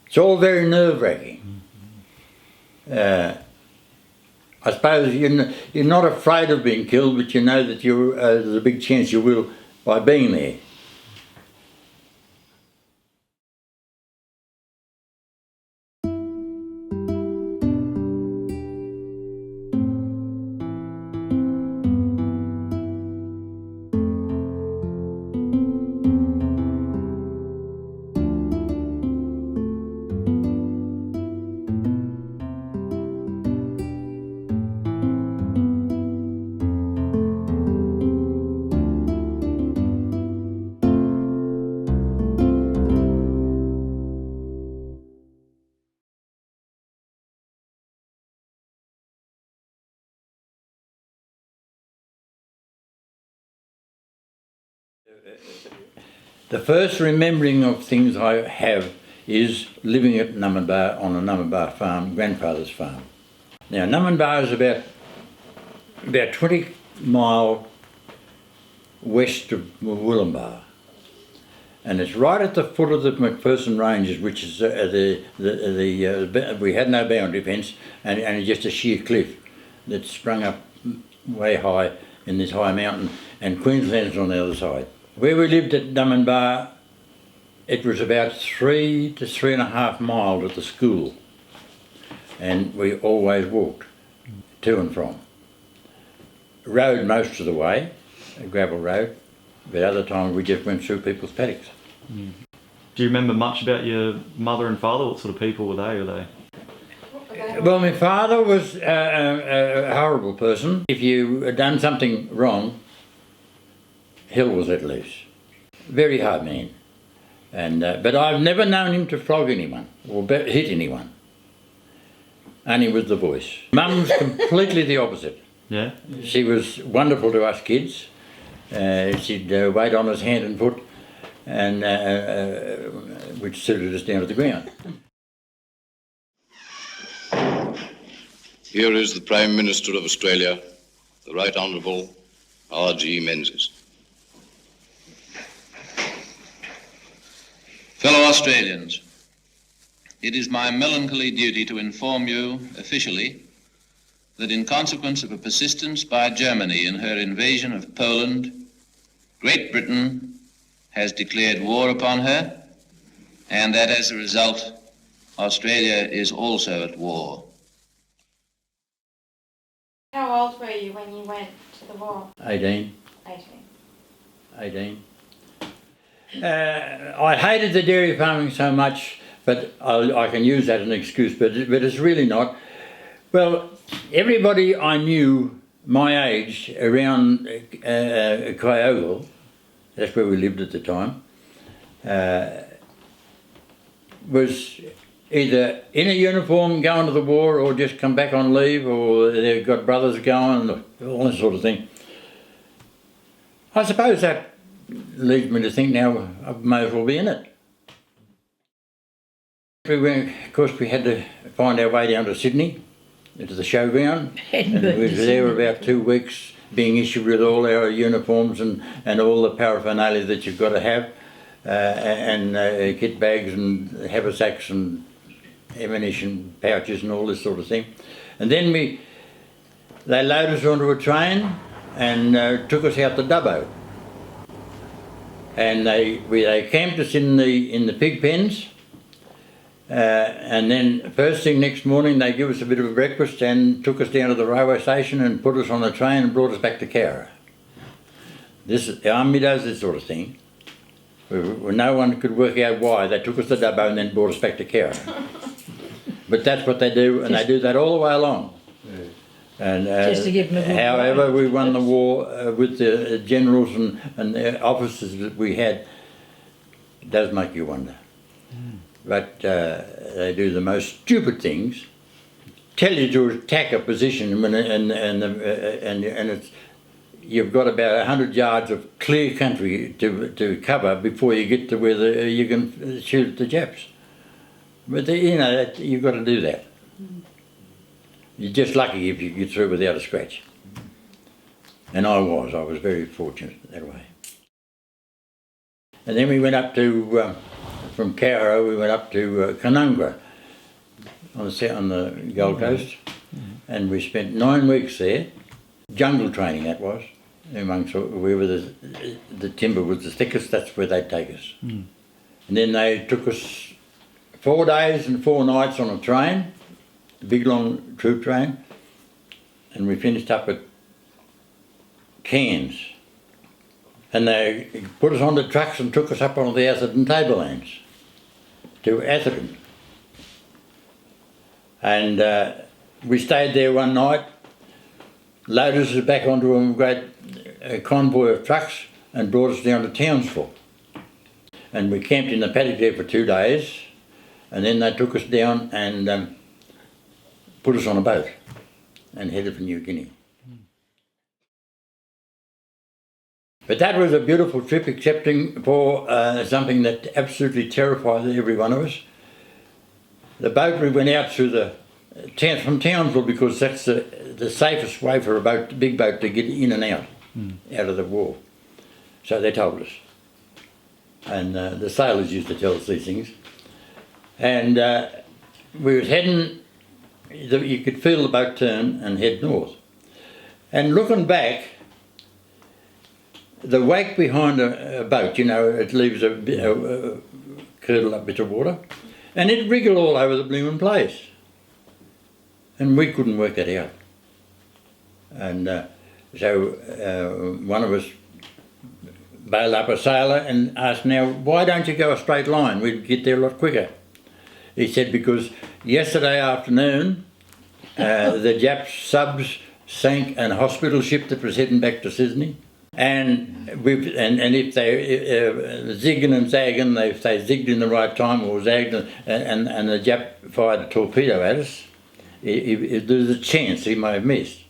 It's all very nerve-wracking. I suppose you're not afraid of being killed, but you know that there's a big chance you will by being there. The first remembering of things I have is living at Numinbah on a Numinbah farm, grandfather's farm. Now Numinbah is about 20 miles west of Wollongbar, and it's right at the foot of the McPherson Ranges, which is we had no boundary fence, and just a sheer cliff that sprung up way high in this high mountain, and Queensland's on the other side. Where we lived at Numinbah, it was about 3 to 3.5 miles at the school, and we always walked to and from. Road most of the way, a gravel road, but other times we just went through people's paddocks. Mm. Do you remember much about your mother and father? What sort of people were they? Well, my father was a horrible person. If you had done something wrong, hell was let loose. Very hard man. And but I've never known him to flog anyone or hit anyone. Only with the voice. Mum's completely the opposite. Yeah? She was wonderful to us kids. She'd wait on us hand and foot, and which suited us down to the ground. Here is the Prime Minister of Australia, the Right Honourable R.G. Menzies. Fellow Australians, it is my melancholy duty to inform you officially that in consequence of a persistence by Germany in her invasion of Poland, Great Britain has declared war upon her, and that as a result, Australia is also at war. How old were you when you went to the war? 18. 18. I hated the dairy farming so much, but I can use that as an excuse, but it's really not. Well, everybody I knew my age around Kyogle, that's where we lived at the time, was either in a uniform going to the war or just come back on leave, or they've got brothers going, all that sort of thing. I suppose that leads me to think now I may as well be in it. Of course, we had to find our way down to Sydney, into the showground, and we were there about 2 weeks, being issued with all our uniforms and all the paraphernalia that you've got to have, and kit bags and haversacks and ammunition pouches and all this sort of thing. And then they loaded us onto a train and took us out to Dubbo. And they camped us in the pig pens, and then first thing next morning they give us a bit of a breakfast and took us down to the railway station and put us on a train and brought us back to Cowra. The army does this sort of thing. No one could work out why. They took us to Dubbo and then brought us back to Cowra. But that's what they do, and they do that all the way along. And Just to give them a good however way. we won the war with the generals and the officers that we had, it does make you wonder. But they do the most stupid things, tell you to attack a position, and it's, you've got about 100 yards of clear country to cover before you get to where you can shoot at the Japs. But you've got to do that. You're just lucky if you get through without a scratch. And I was very fortunate that way. And then we went up to from Cowra we went up to Canungra on the Gold Coast, and we spent 9 weeks there. Jungle training that was, amongst wherever the timber was the thickest, that's where they'd take us. And then they took us 4 days and 4 nights on a train, a big long troop train, and we finished up at Cairns. And they put us on the trucks and took us up on the Atherton tablelands to Atherton. And we stayed there one night, loaded us back onto a great convoy of trucks and brought us down to Townsville. And we camped in the paddock there for 2 days, and then they took us down and put us on a boat and headed for New Guinea. But that was a beautiful trip, excepting for something that absolutely terrified every one of us. The boat, we went out through from Townsville because that's the safest way for a big boat to get in and out of the wharf. So they told us. And the sailors used to tell us these things. And we was heading, you could feel the boat turn and head north. And looking back, the wake behind a boat, it leaves a curdled up bit of water, and it wriggled all over the blooming place. And we couldn't work that out. And so one of us bailed up a sailor and asked, now, why don't you go a straight line? We'd get there a lot quicker. He said, because yesterday afternoon, the Jap subs sank a hospital ship that was heading back to Sydney. And if they zigging and zagging, if they zigged in the right time or zagged and the Jap fired a torpedo at us, there's a chance he may have missed.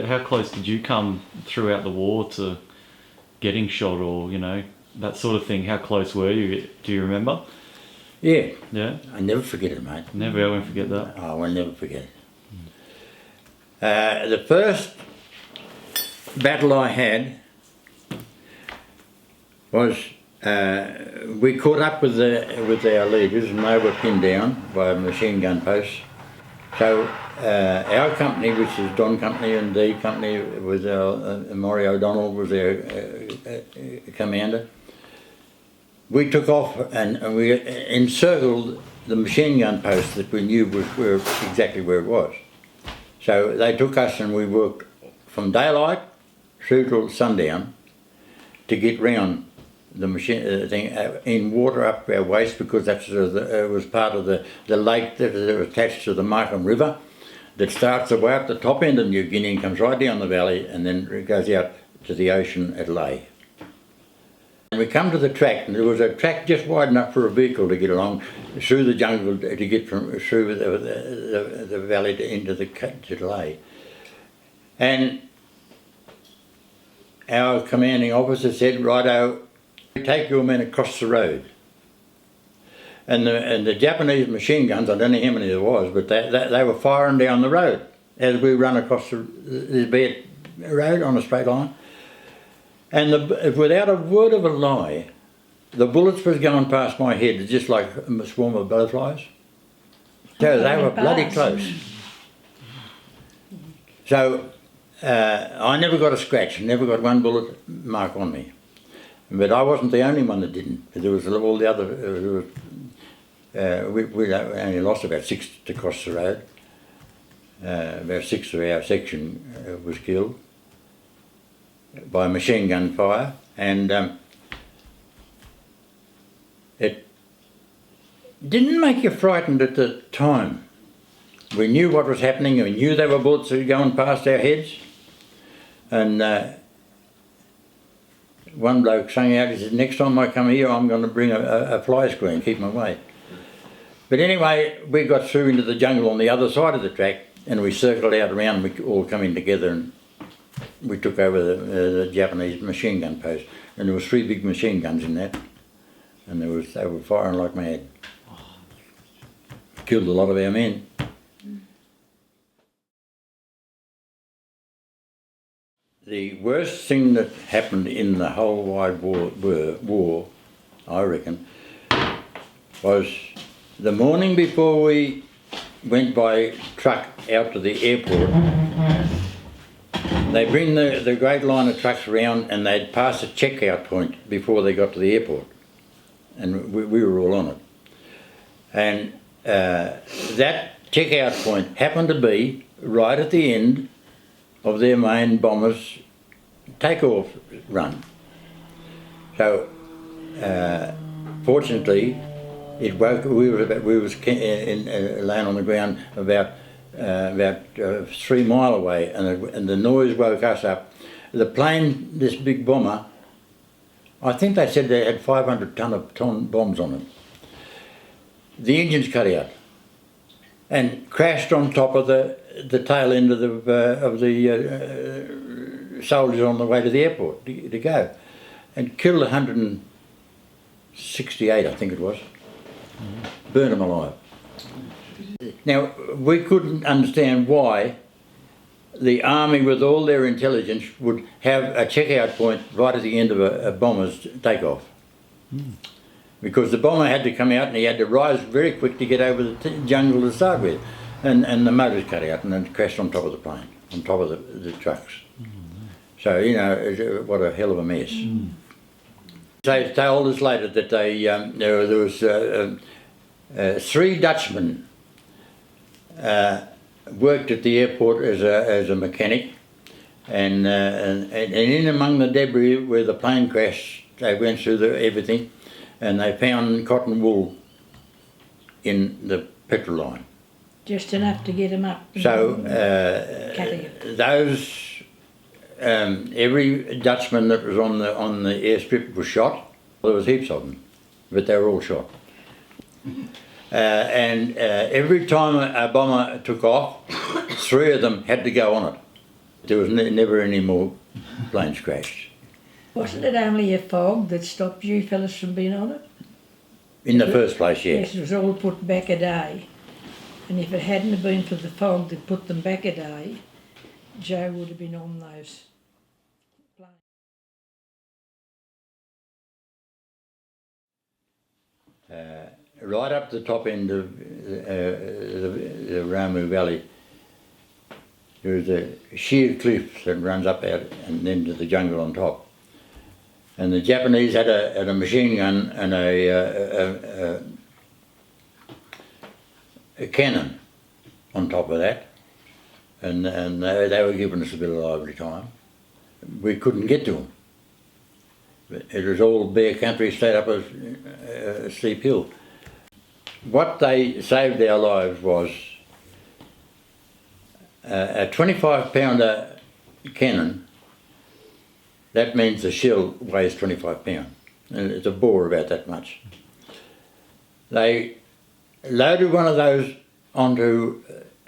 How close did you come throughout the war to getting shot or, that sort of thing? How close were you? Do you remember? Yeah. Yeah? I never forget it, mate. Never ever forget that. Oh, I'll never forget it. The first battle I had was we caught up with our leaders and they were pinned down by a machine gun post. So our company, which is Don Company and D Company, was Maury O'Donnell was our commander. We took off and we encircled the machine gun post that we knew was exactly where it was. So they took us and we worked from daylight through till sundown to get round the machine thing in water up our waist, because that was part of the lake that was attached to the Markham River that starts away at the top end of New Guinea and comes right down the valley and then it goes out to the ocean at Lae. And we come to the track, and there was a track just wide enough for a vehicle to get along through the jungle to get through the valley into to Lae. And our commanding officer said, righto, take your men across the road. And the Japanese machine guns, I don't know how many there was, but they were firing down the road as we run across this bed road on a straight line. And without a word of a lie, the bullets was going past my head just like a swarm of butterflies. So they were bloody close. So I never got a scratch, never got one bullet mark on me. But I wasn't the only one that didn't. There was all the other. We only lost about 6 to cross the road. About 6 of our section was killed by machine gun fire, and it didn't make you frightened at the time. We knew what was happening, we knew there were bullets going past our heads, and one bloke sang out, he said, next time I come here I'm going to bring a fly screen, keep them away. But anyway, we got through into the jungle on the other side of the track and we circled out around, we all come in together and we took over the Japanese machine gun post, and there was 3 big machine guns in that, and they were firing like mad. Killed a lot of our men. The worst thing that happened in the whole wide war, I reckon, was the morning before we went by truck out to the airport. They bring the great line of trucks around and they'd pass a checkout point before they got to the airport. And we were all on it. And that checkout point happened to be right at the end of their main bomber's takeoff run. So, fortunately, it woke. We was laying on the ground about 3 miles away, and the noise woke us up. The plane, this big bomber, I think they said they had 500-ton bombs on it. The engines cut out and crashed on top of the tail end of the soldiers on the way to the airport to go, and killed 168, I think it was. Burned them alive. Now, we couldn't understand why the army, with all their intelligence, would have a checkout point right at the end of a bomber's takeoff. Because the bomber had to come out and he had to rise very quick to get over the jungle to start with. And the motors cut out and then crashed on top of the plane, on top of the trucks. So, you know, what a hell of a mess. They told us later that there was 3 Dutchmen worked at the airport as a mechanic, and in among the debris where the plane crashed, they went through everything, and they found cotton wool in the petrol line. Just enough to get them up. So those every Dutchman that was on the airstrip was shot. There was heaps of them, but they were all shot. And every time a bomber took off, 3 of them had to go on it. There was never any more planes crashed. Wasn't it only a fog that stopped you fellas from being on it? In the first place, Yes, it was all put back a day. And if it hadn't have been for the fog that put them back a day, Joe would have been on those planes. Right up the top end of the Ramu Valley, there is a sheer cliff that runs up out and then to the jungle on top. And the Japanese had a machine gun and a cannon on top of that, and they were giving us a bit of lively time. We couldn't get to them. It was all bare country, straight up a steep hill. What they saved our lives was a 25-pounder cannon. That means the shell weighs 25 pounds, and it's a bore about that much. They loaded one of those onto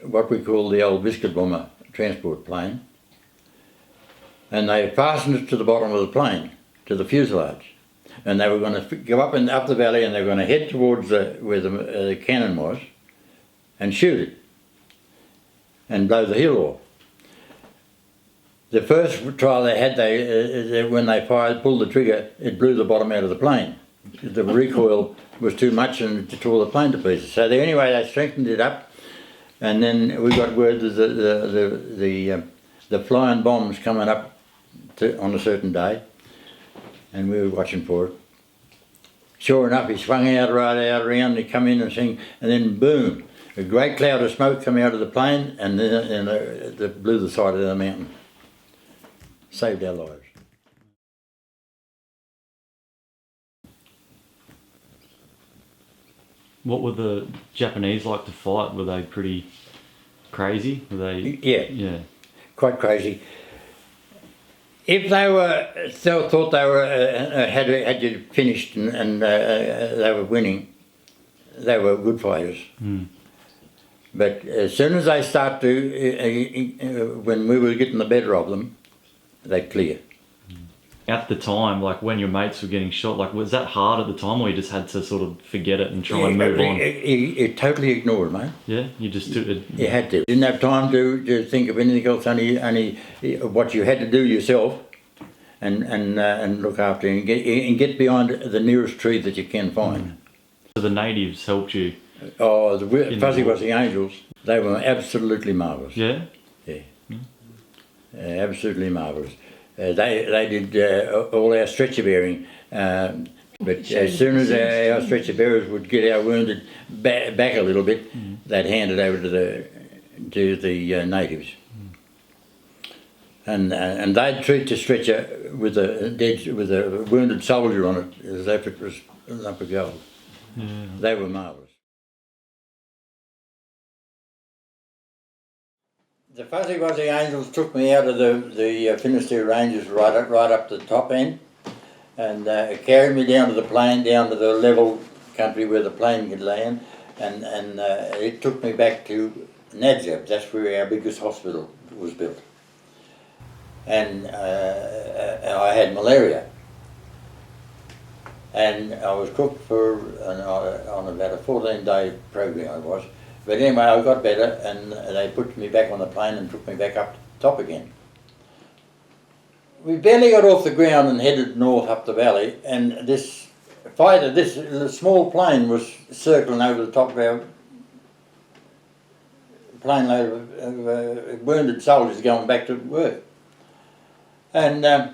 what we call the old biscuit bomber transport plane, and they fastened it to the bottom of the plane, to the fuselage. And they were going to go up the valley, and they were going to head towards where the cannon was and shoot it and blow the hill off. The first trial they had, when they pulled the trigger, it blew the bottom out of the plane. The recoil was too much and it tore the plane to pieces. So anyway, they strengthened it up, and then we got word that the flying bombs coming up on a certain day, and we were watching for it. Sure enough, he swung out around, he come in and sing, and then boom, a great cloud of smoke come out of the plane, and then it blew the side of the mountain. Saved our lives. What were the Japanese like to fight? Were they pretty crazy? Were they? Yeah. Quite crazy. If they thought they were had you finished and they were winning, they were good fighters. But as soon as they start to, when we were getting the better of them, they'd clear. At the time, like when your mates were getting shot, like was that hard at the time, or you just had to sort of forget it and try and move on? It totally ignored, mate. Yeah, you just took it. You had to. Didn't have time to think of anything else, only what you had to do yourself, and look after and get behind the nearest tree that you can find. So the natives helped you. Oh, the Fuzzy Wuzzy Angels, they were absolutely marvellous. Yeah. Yeah. Absolutely marvellous. They did all our stretcher bearing, but as soon as our stretcher bearers would get our wounded back a little bit, they'd hand it over to the natives, and they'd treat the stretcher with a wounded soldier on it as if it was a lump of gold. Yeah. They were marvellous. The Fuzzy Wuzzy Angels took me out of the Finisterre Ranges right up the top end, and carried me down to the plain, down to the level country where the plane could land, and it took me back to Nadzab. That's where our biggest hospital was built, and I had malaria, and I was cooked on about a 14-day program. I was. But anyway, I got better, and they put me back on the plane and took me back up to the top again. We barely got off the ground and headed north up the valley, and this fighter, this small plane was circling over the top of our plane load of wounded soldiers going back to work. And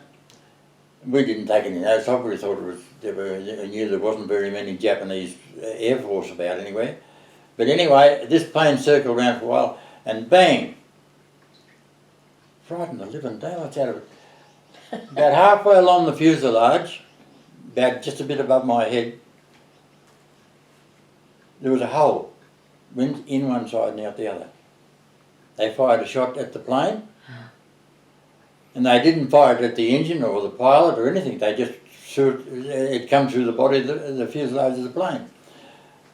we didn't take any notice of it. We thought we knew there wasn't very many Japanese Air Force about anywhere. But anyway, this plane circled around for a while, and bang! Frightened the living daylights out of it. About halfway along the fuselage, about just a bit above my head, there was a hole, went in one side and out the other. They fired a shot at the plane, and they didn't fire it at the engine or the pilot or anything. They just it come through the body of the fuselage of the plane.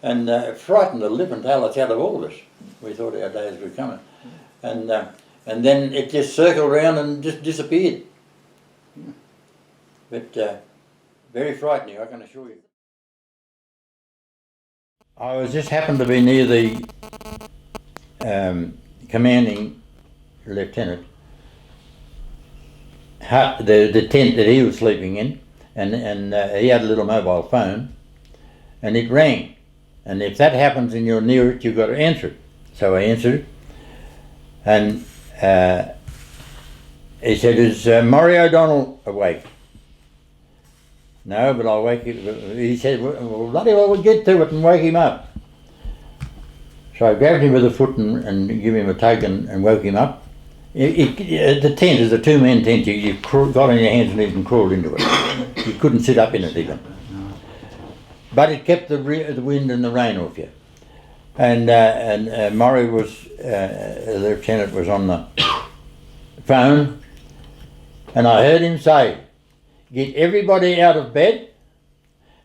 And frightened the living daylights out of all of us. We thought our days were coming. And then it just circled around and just disappeared. But very frightening, I can assure you. I was just happened to be near the commanding lieutenant hut, the tent that he was sleeping in, and he had a little mobile phone, and it rang. And if that happens and you're near it, you've got to answer it. So I answered it, and he said, "Is Murray O'Donnell awake?" "No, but I'll wake him." He said, "Well, bloody well, we'll get to it and wake him up." So I grabbed him with a foot and gave him a tug and woke him up. The tent is a two-man tent. You got on your hands and knees and crawled into it. You couldn't sit up in it even. But it kept the wind and the rain off you. And Murray was, the lieutenant was on the phone, and I heard him say, "Get everybody out of bed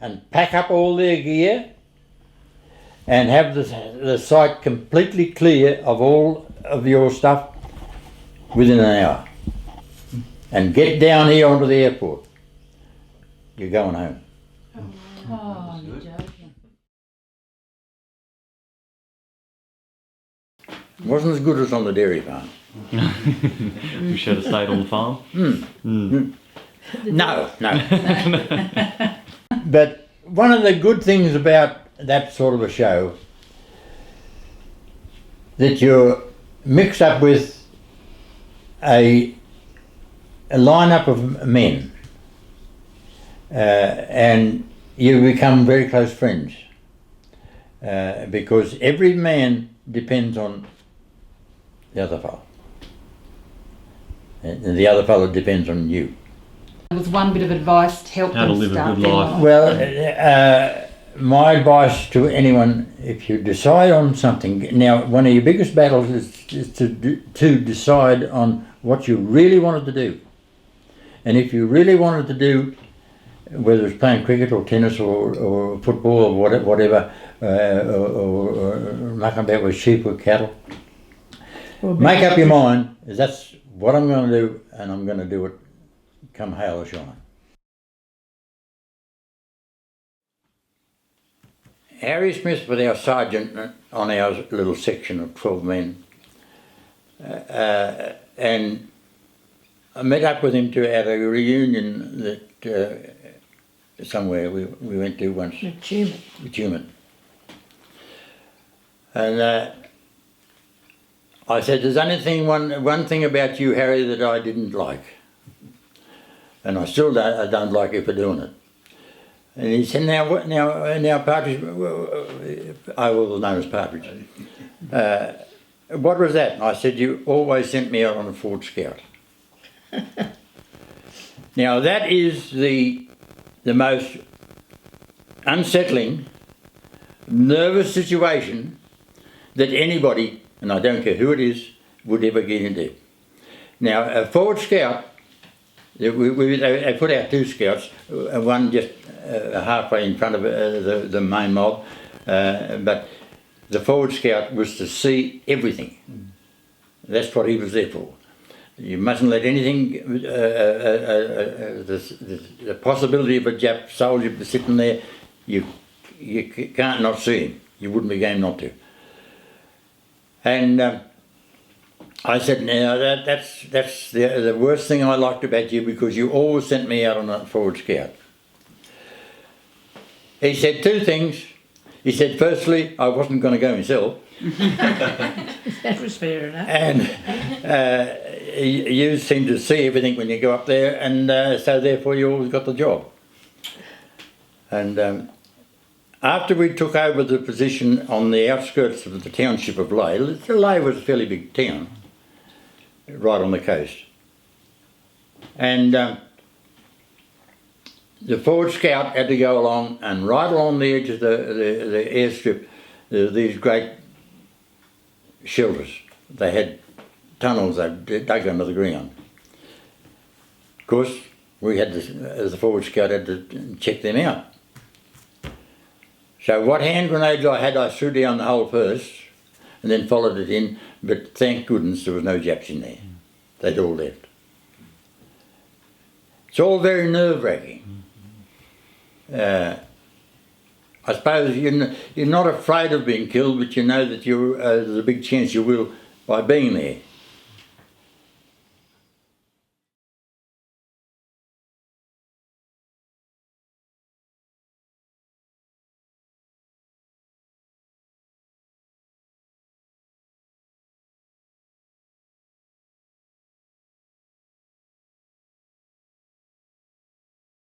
and pack up all their gear and have the site completely clear of all of your stuff within an hour. And get down here onto the airport. You're going home." Oh, you're joking. It wasn't as good as on the dairy farm. You should have stayed on the farm. No. But one of the good things about that sort of a show, that you're mixed up with a lineup of men, and you become very close friends, because every man depends on the other fellow, and the other fellow depends on you. There was one bit of advice to help How to them live a start good their life. life. Well, my advice to anyone, if you decide on something, now one of your biggest battles is to decide on what you really wanted to do. And if you really wanted to do, whether it's playing cricket or tennis or football or whatever, or mucking about with sheep or cattle, make up your mind, that's what I'm going to do, and I'm going to do it come hail or shine. Harry Smith was our sergeant on our little section of 12 men. And I met up with him at a reunion that somewhere we went to once. Achievement. And I said, there's only one thing about you, Harry, that I didn't like. And I still don't like you for doing it. And he said, now Partridge, I will know as Partridge. What was that? And I said, you always sent me out on a Ford Scout. Now that is the most unsettling, nervous situation that anybody, and I don't care who it is, would ever get into. Now a Ford Scout, they put out 2 scouts, one just halfway in front of the main mob, but the Forward Scout was to see everything. That's what he was there for. You mustn't let anything, the possibility of a Jap soldier sitting there, you can't not see him. You wouldn't be game not to. And I said, now that's the worst thing I liked about you, because you always sent me out on a Forward Scout. He said 2 things. He said, firstly, I wasn't going to go myself. That was fair enough. And you seem to see everything when you go up there, and so therefore you always got the job. And after we took over the position on the outskirts of the township of Ley, Ley was a fairly big town, right on the coast. And the Forward Scout had to go along, and right along the edge of the airstrip, there were these great shelters. They had tunnels they dug under the ground. Of course, we had to, as the Forward Scout, had to check them out. So what hand grenades I had, I threw down the hole first, and then followed it in, but thank goodness there was no Japs in there. They'd all left. It's all very nerve-wracking. I suppose you're not afraid of being killed, but you know that there's a big chance you will by being there.